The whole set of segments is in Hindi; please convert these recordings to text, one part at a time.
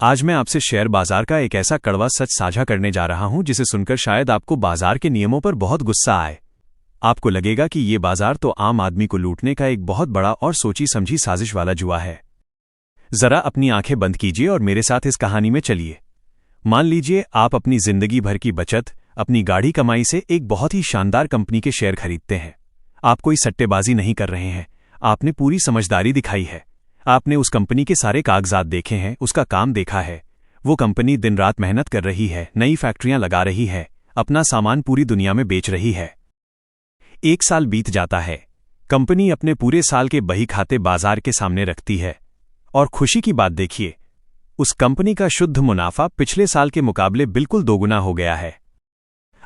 आज मैं आपसे शेयर बाजार का एक ऐसा कड़वा सच साझा करने जा रहा हूं जिसे सुनकर शायद आपको बाजार के नियमों पर बहुत गुस्सा आए। आपको लगेगा कि ये बाजार तो आम आदमी को लूटने का एक बहुत बड़ा और सोची समझी साजिश वाला जुआ है। जरा अपनी आंखें बंद कीजिए और मेरे साथ इस कहानी में चलिए। मान लीजिए आप अपनी जिंदगी भर की बचत, अपनी गाढ़ी कमाई से एक बहुत ही शानदार कंपनी के शेयर खरीदते हैं। आप कोई सट्टेबाजी नहीं कर रहे हैं, आपने पूरी समझदारी दिखाई है। आपने उस कंपनी के सारे कागजात देखे हैं, उसका काम देखा है। वो कंपनी दिन रात मेहनत कर रही है, नई फैक्ट्रियां लगा रही है, अपना सामान पूरी दुनिया में बेच रही है। एक साल बीत जाता है, कंपनी अपने पूरे साल के बही खाते बाजार के सामने रखती है और खुशी की बात देखिए, उस कंपनी का शुद्ध मुनाफा पिछले साल के मुकाबले बिल्कुल दोगुना हो गया है।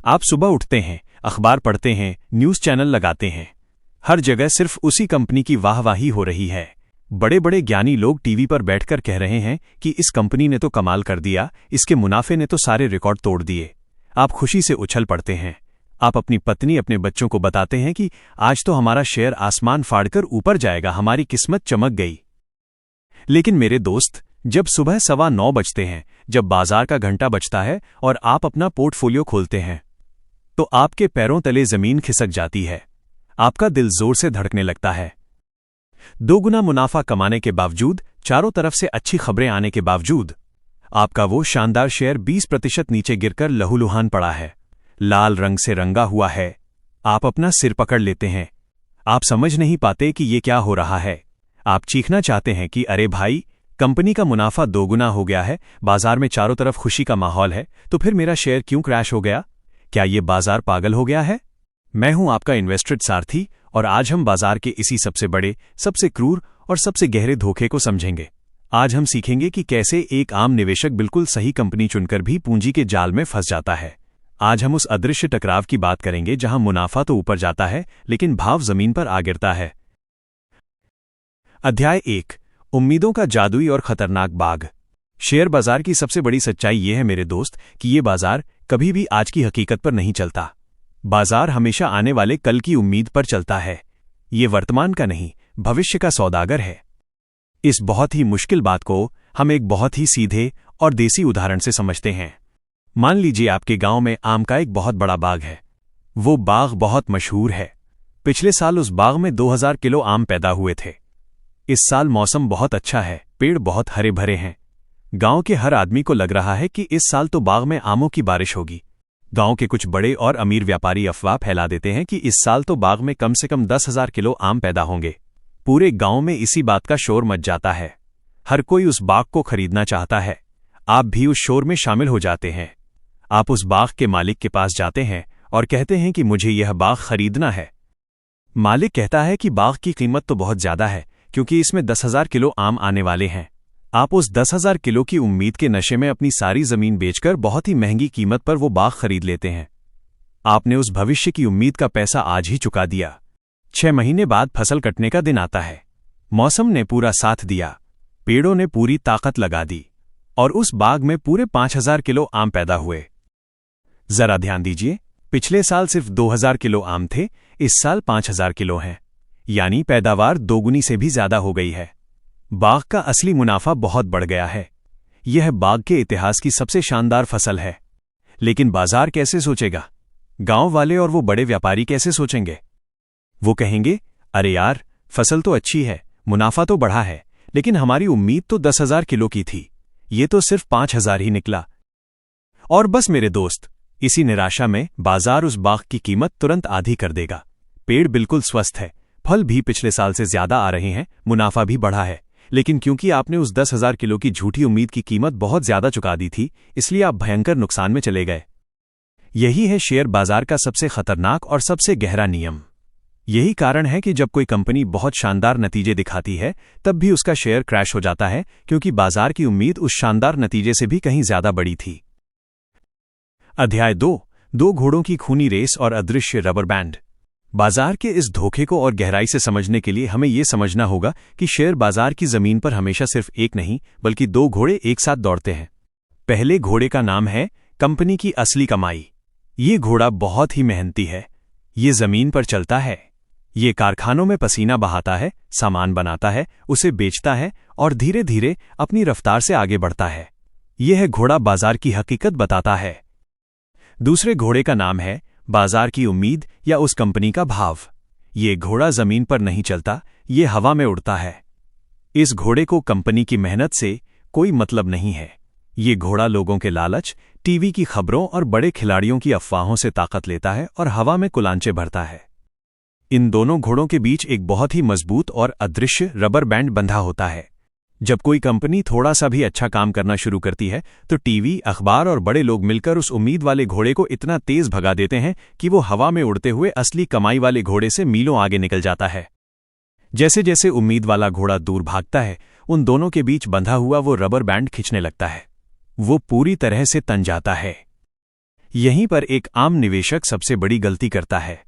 आप सुबह उठते हैं, अखबार पढ़ते हैं, न्यूज़ चैनल लगाते हैं, हर जगह सिर्फ उसी कंपनी की वाहवाही हो रही है। बड़े बड़े ज्ञानी लोग टीवी पर बैठकर कह रहे हैं कि इस कंपनी ने तो कमाल कर दिया, इसके मुनाफे ने तो सारे रिकॉर्ड तोड़ दिए। आप खुशी से उछल पड़ते हैं। आप अपनी पत्नी, अपने बच्चों को बताते हैं कि आज तो हमारा शेयर आसमान फाड़कर ऊपर जाएगा, हमारी किस्मत चमक गई। लेकिन मेरे दोस्त, जब सुबह 9:15 बजते हैं, जब बाजार का घंटा बजता है और आप अपना पोर्टफोलियो खोलते हैं, तो आपके पैरों तले जमीन खिसक जाती है। आपका दिल जोर से धड़कने लगता है। दोगुना मुनाफा कमाने के बावजूद, चारों तरफ से अच्छी खबरें आने के बावजूद, आपका वो शानदार शेयर 20% नीचे गिरकर लहूलुहान पड़ा है, लाल रंग से रंगा हुआ है। आप अपना सिर पकड़ लेते हैं। आप समझ नहीं पाते कि ये क्या हो रहा है। आप चीखना चाहते हैं कि अरे भाई, कंपनी का मुनाफा दोगुना हो गया है, बाजार में चारों तरफ खुशी का माहौल है, तो फिर मेरा शेयर क्यों क्रैश हो गया? क्या ये बाजार पागल हो गया है? मैं हूं आपका इन्वेस्टेड सारथी और आज हम बाजार के इसी सबसे बड़े, सबसे क्रूर और सबसे गहरे धोखे को समझेंगे। आज हम सीखेंगे कि कैसे एक आम निवेशक बिल्कुल सही कंपनी चुनकर भी पूंजी के जाल में फंस जाता है। आज हम उस अदृश्य टकराव की बात करेंगे जहां मुनाफा तो ऊपर जाता है, लेकिन भाव जमीन पर आ गिरता है। अध्याय 1, उम्मीदों का जादुई और खतरनाक बाग। शेयर बाजार की सबसे बड़ी सच्चाई यह है मेरे दोस्त कि ये बाजार कभी भी आज की हकीकत पर नहीं चलता। बाजार हमेशा आने वाले कल की उम्मीद पर चलता है। ये वर्तमान का नहीं, भविष्य का सौदागर है। इस बहुत ही मुश्किल बात को हम एक बहुत ही सीधे और देसी उदाहरण से समझते हैं। मान लीजिए आपके गांव में आम का एक बहुत बड़ा बाग है। वो बाग बहुत मशहूर है। पिछले साल उस बाग में 2000 किलो आम पैदा हुए थे। इस साल मौसम बहुत अच्छा है, पेड़ बहुत हरे भरे हैं। गांव के हर आदमी को लग रहा है कि इस साल तो बाग में आमों की बारिश होगी। गांव के कुछ बड़े और अमीर व्यापारी अफवाह फैला देते हैं कि इस साल तो बाग में कम से कम 10,000 किलो आम पैदा होंगे। पूरे गांव में इसी बात का शोर मच जाता है। हर कोई उस बाग को खरीदना चाहता है। आप भी उस शोर में शामिल हो जाते हैं। आप उस बाग के मालिक के पास जाते हैं और कहते हैं कि मुझे यह बाग खरीदना है। मालिक कहता है कि बाग की कीमत तो बहुत ज्यादा है, क्योंकि इसमें 10,000 किलो आम आने वाले हैं। आप उस 10,000 किलो की उम्मीद के नशे में अपनी सारी जमीन बेचकर बहुत ही महंगी कीमत पर वो बाग खरीद लेते हैं। आपने उस भविष्य की उम्मीद का पैसा आज ही चुका दिया। 6 महीने बाद फसल कटने का दिन आता है। मौसम ने पूरा साथ दिया, पेड़ों ने पूरी ताकत लगा दी और उस बाग में पूरे 5,000 किलो आम पैदा हुए। जरा ध्यान दीजिए, पिछले साल सिर्फ 2,000 किलो आम थे, इस साल 5,000 किलो हैं, यानी पैदावार दोगुनी से भी ज्यादा हो गई है। बाग का असली मुनाफा बहुत बढ़ गया है। यह बाग के इतिहास की सबसे शानदार फसल है। लेकिन बाजार कैसे सोचेगा? गांव वाले और वो बड़े व्यापारी कैसे सोचेंगे? वो कहेंगे, अरे यार, फसल तो अच्छी है, मुनाफा तो बढ़ा है, लेकिन हमारी उम्मीद तो 10,000 किलो की थी, ये तो सिर्फ 5,000 ही निकला। और बस मेरे दोस्त, इसी निराशा में बाजार उस बाग की कीमत तुरंत आधी कर देगा। पेड़ बिल्कुल स्वस्थ है, फल भी पिछले साल से ज्यादा आ रहे हैं, मुनाफा भी बढ़ा है, लेकिन क्योंकि आपने उस 10,000 किलो की झूठी उम्मीद की कीमत बहुत ज्यादा चुका दी थी, इसलिए आप भयंकर नुकसान में चले गए। यही है शेयर बाजार का सबसे खतरनाक और सबसे गहरा नियम। यही कारण है कि जब कोई कंपनी बहुत शानदार नतीजे दिखाती है, तब भी उसका शेयर क्रैश हो जाता है, क्योंकि बाजार की उम्मीद उस शानदार नतीजे से भी कहीं ज्यादा बड़ी थी। अध्याय 2, 2 घोड़ों की खूनी रेस और अदृश्य रबर बैंड। बाजार के इस धोखे को और गहराई से समझने के लिए हमें यह समझना होगा कि शेयर बाजार की जमीन पर हमेशा सिर्फ एक नहीं, बल्कि 2 घोड़े एक साथ दौड़ते हैं। पहले घोड़े का नाम है कंपनी की असली कमाई। ये घोड़ा बहुत ही मेहनती है। ये जमीन पर चलता है। ये कारखानों में पसीना बहाता है, सामान बनाता है, उसे बेचता है और धीरे धीरे अपनी रफ्तार से आगे बढ़ता है। यह घोड़ा बाजार की हकीकत बताता है। दूसरे घोड़े का नाम है बाजार की उम्मीद या उस कंपनी का भाव। ये घोड़ा जमीन पर नहीं चलता, ये हवा में उड़ता है। इस घोड़े को कंपनी की मेहनत से कोई मतलब नहीं है। ये घोड़ा लोगों के लालच, टीवी की खबरों और बड़े खिलाड़ियों की अफवाहों से ताकत लेता है और हवा में कुलांचे भरता है। इन दोनों घोड़ों के बीच एक बहुत ही मजबूत और अदृश्य रबर बैंड बंधा होता है। जब कोई कंपनी थोड़ा सा भी अच्छा काम करना शुरू करती है तो टीवी, अखबार और बड़े लोग मिलकर उस उम्मीद वाले घोड़े को इतना तेज भगा देते हैं कि वो हवा में उड़ते हुए असली कमाई वाले घोड़े से मीलों आगे निकल जाता है। जैसे जैसे उम्मीद वाला घोड़ा दूर भागता है, उन दोनों के बीच बंधा हुआ वो रबर बैंड खिंचने लगता है। वो पूरी तरह से तन जाता है। यहीं पर एक आम निवेशक सबसे बड़ी गलती करता है।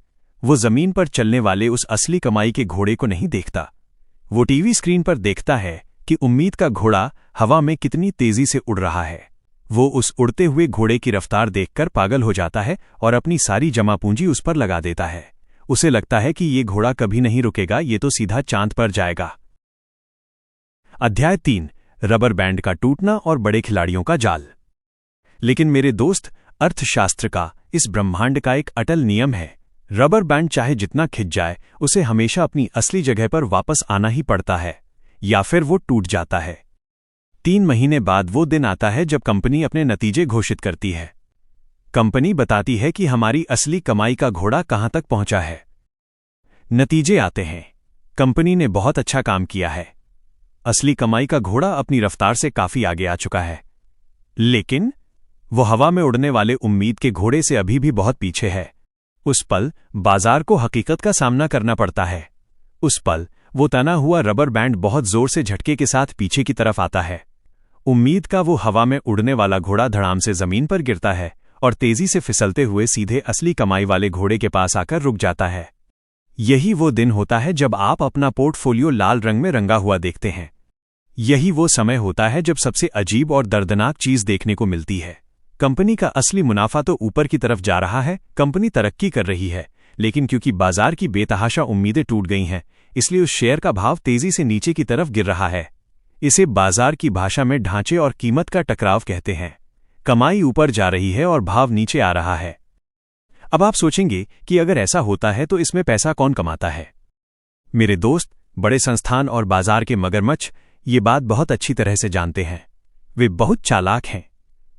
वो जमीन पर चलने वाले उस असली कमाई के घोड़े को नहीं देखता। वो टीवी स्क्रीन पर देखता है कि उम्मीद का घोड़ा हवा में कितनी तेजी से उड़ रहा है। वो उस उड़ते हुए घोड़े की रफ्तार देखकर पागल हो जाता है और अपनी सारी जमा पूंजी उस पर लगा देता है। उसे लगता है कि ये घोड़ा कभी नहीं रुकेगा, ये तो सीधा चांद पर जाएगा। अध्याय 3, रबर बैंड का टूटना और बड़े खिलाड़ियों का जाल। लेकिन मेरे दोस्त, अर्थशास्त्र का, इस ब्रह्मांड का एक अटल नियम है। रबर बैंड चाहे जितना खिंच जाए, उसे हमेशा अपनी असली जगह पर वापस आना ही पड़ता है, या फिर वो टूट जाता है। 3 महीने बाद वो दिन आता है जब कंपनी अपने नतीजे घोषित करती है। कंपनी बताती है कि हमारी असली कमाई का घोड़ा कहां तक पहुंचा है। नतीजे आते हैं। कंपनी ने बहुत अच्छा काम किया है। असली कमाई का घोड़ा अपनी रफ्तार से काफी आगे आ चुका है। लेकिन वो हवा में उड़ने वाले उम्मीद के घोड़े से अभी भी बहुत पीछे है। उस पल बाजार को हकीकत का सामना करना पड़ता है। उस पल वो तना हुआ रबर बैंड बहुत जोर से झटके के साथ पीछे की तरफ आता है। उम्मीद का वो हवा में उड़ने वाला घोड़ा धड़ाम से जमीन पर गिरता है और तेजी से फिसलते हुए सीधे असली कमाई वाले घोड़े के पास आकर रुक जाता है। यही वो दिन होता है जब आप अपना पोर्टफोलियो लाल रंग में रंगा हुआ देखते हैं। यही वो समय होता है जब सबसे अजीब और दर्दनाक चीज देखने को मिलती है। कंपनी का असली मुनाफा तो ऊपर की तरफ जा रहा है, कंपनी तरक्की कर रही है, लेकिन क्योंकि बाजार की बेतहाशा उम्मीदें टूट गई हैं, इसलिए उस शेयर का भाव तेजी से नीचे की तरफ गिर रहा है। इसे बाजार की भाषा में ढांचे और कीमत का टकराव कहते हैं। कमाई ऊपर जा रही है और भाव नीचे आ रहा है। अब आप सोचेंगे कि अगर ऐसा होता है तो इसमें पैसा कौन कमाता है? मेरे दोस्त, बड़े संस्थान और बाजार के मगरमच्छ ये बात बहुत अच्छी तरह से जानते हैं। वे बहुत चालाक हैं।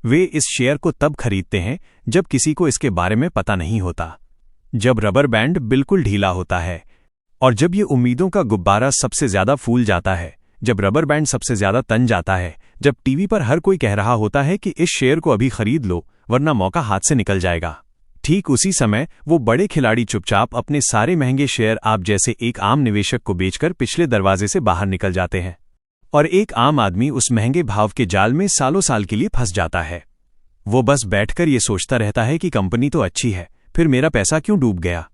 वे इस शेयर को तब खरीदते हैं जब किसी को इसके बारे में पता नहीं होता, जब रबर बैंड बिल्कुल ढीला होता है और जब ये उम्मीदों का गुब्बारा सबसे ज्यादा फूल जाता है, जब रबर बैंड सबसे ज्यादा तन जाता है, जब टीवी पर हर कोई कह रहा होता है कि इस शेयर को अभी खरीद लो वरना मौका हाथ से निकल जाएगा। ठीक उसी समय वो बड़े खिलाड़ी चुपचाप अपने सारे महंगे शेयर आप जैसे एक आम निवेशक को बेचकर पिछले दरवाजे से बाहर निकल जाते हैं और एक आम आदमी उस महंगे भाव के जाल में सालों साल के लिए फंस जाता है। वो बस बैठकर ये सोचता रहता है कि कंपनी तो अच्छी है, फिर मेरा पैसा क्यों डूब गया।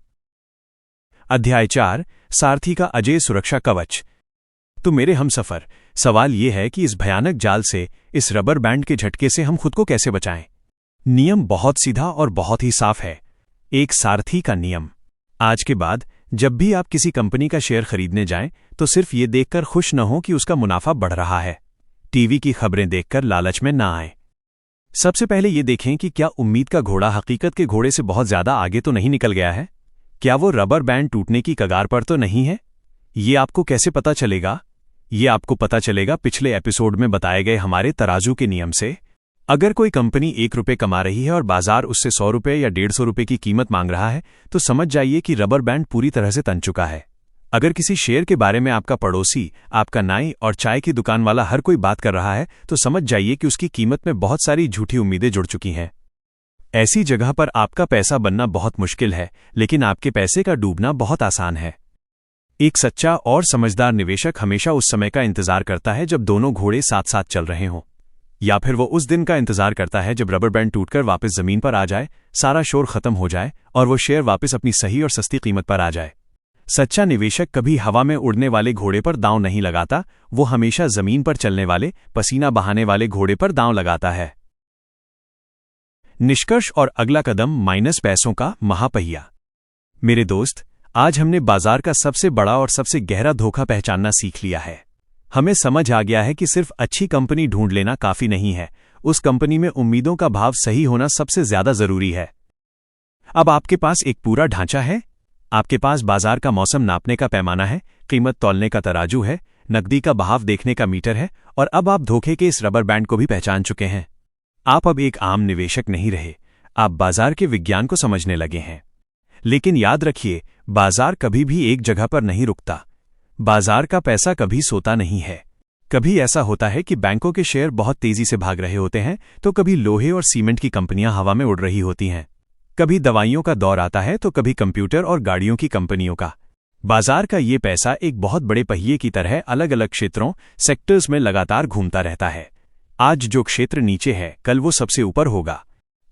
अध्याय 4, सारथी का अजेय सुरक्षा कवच। तो मेरे हमसफर, सवाल ये है कि इस भयानक जाल से, इस रबर बैंड के झटके से हम खुद को कैसे बचाएं? नियम बहुत सीधा और बहुत ही साफ है। एक सारथी का नियम। आज के बाद जब भी आप किसी कंपनी का शेयर खरीदने जाएं तो सिर्फ ये देखकर खुश न हो कि उसका मुनाफा बढ़ रहा है। टीवी की खबरें देखकर लालच में ना आएं। सबसे पहले ये देखें कि क्या उम्मीद का घोड़ा हकीकत के घोड़े से बहुत ज्यादा आगे तो नहीं निकल गया है। क्या वो रबर बैंड टूटने की कगार पर तो नहीं है? ये आपको कैसे पता चलेगा? ये आपको पता चलेगा पिछले एपिसोड में बताए गए हमारे तराजू के नियम से। अगर कोई कंपनी 1 रुपये कमा रही है और बाजार उससे 100 रुपये या 150 रुपये की कीमत मांग रहा है तो समझ जाइए कि रबर बैंड पूरी तरह से तन चुका है। अगर किसी शेयर के बारे में आपका पड़ोसी, आपका नाई और चाय की दुकान वाला हर कोई बात कर रहा है तो समझ जाइए कि उसकी कीमत में बहुत सारी झूठी उम्मीदें जुड़ चुकी हैं। ऐसी जगह पर आपका पैसा बनना बहुत मुश्किल है, लेकिन आपके पैसे का डूबना बहुत आसान है। एक सच्चा और समझदार निवेशक हमेशा उस समय का इंतजार करता है जब दोनों घोड़े साथ साथ चल रहे हों, या फिर वो उस दिन का इंतजार करता है जब रबर बैंड टूटकर वापस जमीन पर आ जाए, सारा शोर खत्म हो जाए और वो शेयर वापस अपनी सही और सस्ती कीमत पर आ जाए। सच्चा निवेशक कभी हवा में उड़ने वाले घोड़े पर दांव नहीं लगाता, वो हमेशा जमीन पर चलने वाले, पसीना बहाने वाले घोड़े पर दांव लगाता है। निष्कर्ष और अगला कदम माइनस पैसों का महापहिया। मेरे दोस्त, आज हमने बाजार का सबसे बड़ा और सबसे गहरा धोखा पहचानना सीख लिया है। हमें समझ आ गया है कि सिर्फ अच्छी कंपनी ढूंढ लेना काफी नहीं है, उस कंपनी में उम्मीदों का भाव सही होना सबसे ज्यादा जरूरी है। अब आपके पास एक पूरा ढांचा है, आपके पास बाजार का मौसम नापने का पैमाना है, कीमत तौलने का तराजू है, नकदी का बहाव देखने का मीटर है, और अब आप धोखे के इस रबर बैंड को भी पहचान चुके हैं। आप अब एक आम निवेशक नहीं रहे, आप बाजार के विज्ञान को समझने लगे हैं। लेकिन याद रखिए, बाजार कभी भी एक जगह पर नहीं रुकता। बाजार का पैसा कभी सोता नहीं है। कभी ऐसा होता है कि बैंकों के शेयर बहुत तेजी से भाग रहे होते हैं, तो कभी लोहे और सीमेंट की कंपनियां हवा में उड़ रही होती हैं। कभी दवाइयों का दौर आता है तो कभी कंप्यूटर और गाड़ियों की कंपनियों का। बाजार का ये पैसा एक बहुत बड़े पहिए की तरह अलग अलग क्षेत्रों, सेक्टर्स में लगातार घूमता रहता है। आज जो क्षेत्र नीचे है, कल वो सबसे ऊपर होगा।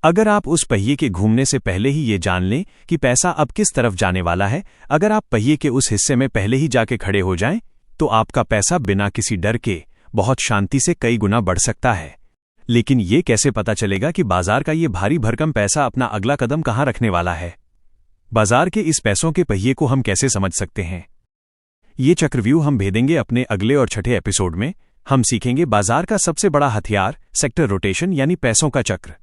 अगर आप उस पहिए के घूमने से पहले ही ये जान लें कि पैसा अब किस तरफ जाने वाला है, अगर आप पहिए के उस हिस्से में पहले ही जाके खड़े हो जाएं, तो आपका पैसा बिना किसी डर के बहुत शांति से कई गुना बढ़ सकता है। लेकिन ये कैसे पता चलेगा कि बाजार का ये भारी भरकम पैसा अपना अगला कदम कहाँ रखने वाला है? बाजार के इस पैसों के पहिए को हम कैसे समझ सकते हैं? ये चक्रव्यूह हम भेदेंगे अपने अगले और छठे एपिसोड में। हम सीखेंगे बाजार का सबसे बड़ा हथियार, सेक्टर रोटेशन यानी पैसों का चक्र।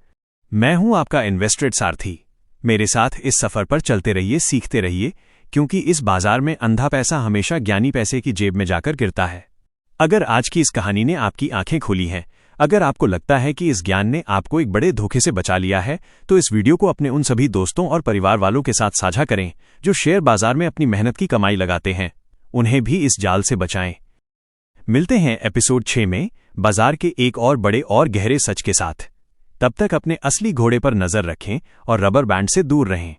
मैं हूं आपका इन्वेस्टेड सारथी। मेरे साथ इस सफर पर चलते रहिए, सीखते रहिए, क्योंकि इस बाजार में अंधा पैसा हमेशा ज्ञानी पैसे की जेब में जाकर गिरता है। अगर आज की इस कहानी ने आपकी आंखें खोली हैं, अगर आपको लगता है कि इस ज्ञान ने आपको एक बड़े धोखे से बचा लिया है, तो इस वीडियो को अपने उन सभी दोस्तों और परिवार वालों के साथ साझा करें जो शेयर बाजार में अपनी मेहनत की कमाई लगाते हैं। उन्हें भी इस जाल से बचाएं। मिलते हैं एपिसोड 6 में बाजार के एक और बड़े और गहरे सच के साथ। तब तक अपने असली घोड़े पर नजर रखें और रबर बैंड से दूर रहें।